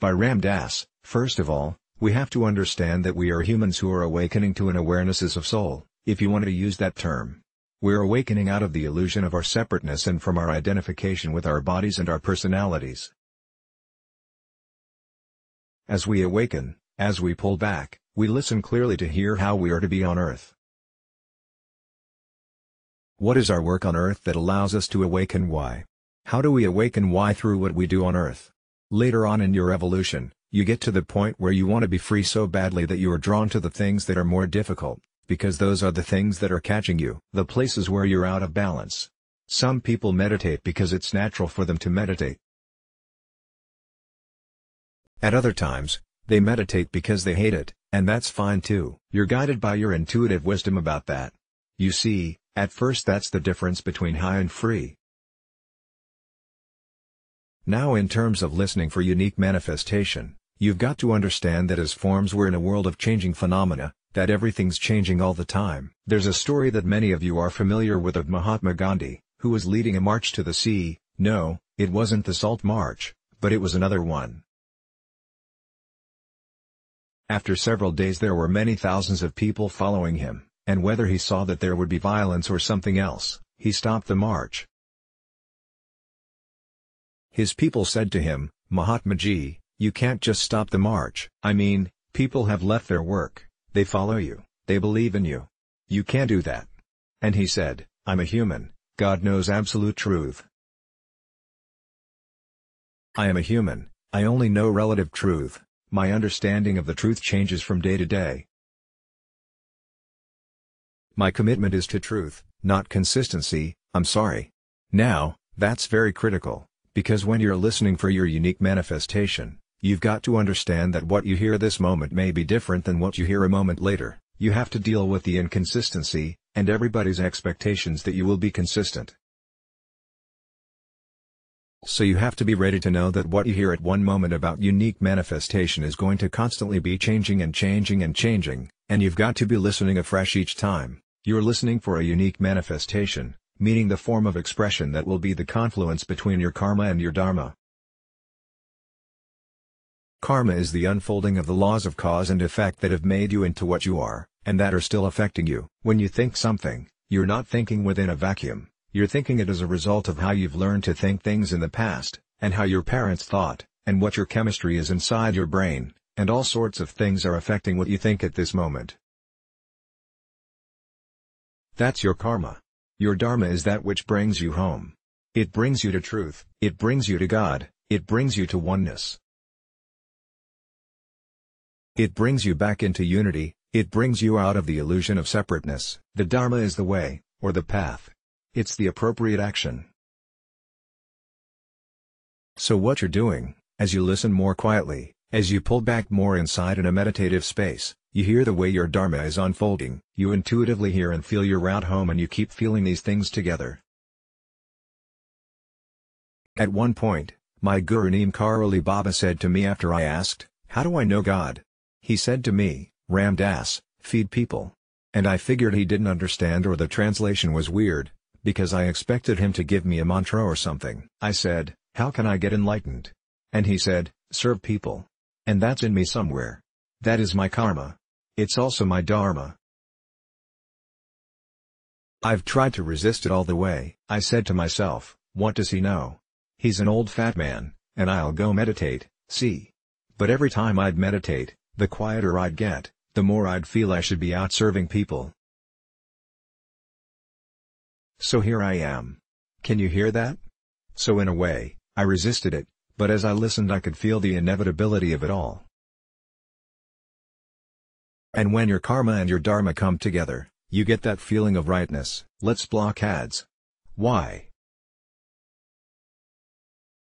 By Ram Dass. First of all, we have to understand that we are humans who are awakening to an awarenesses of soul, if you want to use that term. We're awakening out of the illusion of our separateness and from our identification with our bodies and our personalities. As we awaken, as we pull back, we listen clearly to hear how we are to be on earth. What is our work on earth that allows us to awaken? Why? How do we awaken? Why? Through what we do on earth. Later on in your evolution, you get to the point where you want to be free so badly that you are drawn to the things that are more difficult, because those are the things that are catching you. The places where you're out of balance. Some people meditate because it's natural for them to meditate. At other times, they meditate because they hate it, and that's fine too. You're guided by your intuitive wisdom about that. You see, at first that's the difference between high and free. Now in terms of listening for unique manifestation, you've got to understand that as forms we're in a world of changing phenomena, that everything's changing all the time. There's a story that many of you are familiar with of Mahatma Gandhi, who was leading a march to the sea. No, it wasn't the Salt March, but it was another one. After several days there were many thousands of people following him, and whether he saw that there would be violence or something else, he stopped the march. His people said to him, "Mahatma Ji, you can't just stop the march. I mean, people have left their work, they follow you, they believe in you. You can't do that." And he said, "I'm a human, God knows absolute truth. I am a human, I only know relative truth, my understanding of the truth changes from day to day. My commitment is to truth, not consistency, I'm sorry." Now, that's very critical, because when you're listening for your unique manifestation, you've got to understand that what you hear this moment may be different than what you hear a moment later. You have to deal with the inconsistency, and everybody's expectations that you will be consistent. So you have to be ready to know that what you hear at one moment about unique manifestation is going to constantly be changing and changing and changing, and you've got to be listening afresh each time. You're listening for a unique manifestation, meaning the form of expression that will be the confluence between your karma and your dharma. Karma is the unfolding of the laws of cause and effect that have made you into what you are, and that are still affecting you. When you think something, you're not thinking within a vacuum, you're thinking it as a result of how you've learned to think things in the past, and how your parents thought, and what your chemistry is inside your brain, and all sorts of things are affecting what you think at this moment. That's your karma. Your dharma is that which brings you home. It brings you to truth, it brings you to God, it brings you to oneness. It brings you back into unity, it brings you out of the illusion of separateness. The dharma is the way, or the path. It's the appropriate action. So what you're doing, as you listen more quietly, as you pull back more inside in a meditative space, you hear the way your dharma is unfolding, you intuitively hear and feel your route home, and you keep feeling these things together. At one point, my Guru Neem Karoli Baba said to me after I asked, "How do I know God?" He said to me, "Ram Dass, feed people." And I figured he didn't understand, or the translation was weird, because I expected him to give me a mantra or something. I said, "How can I get enlightened?" And he said, "Serve people." And that's in me somewhere. That is my karma. It's also my dharma. I've tried to resist it all the way. I said to myself, what does he know? He's an old fat man, and I'll go meditate, see. But every time I'd meditate, the quieter I'd get, the more I'd feel I should be out serving people. So here I am. Can you hear that? So in a way, I resisted it, but as I listened I could feel the inevitability of it all. And when your karma and your dharma come together, you get that feeling of rightness. Let's block ads. Why?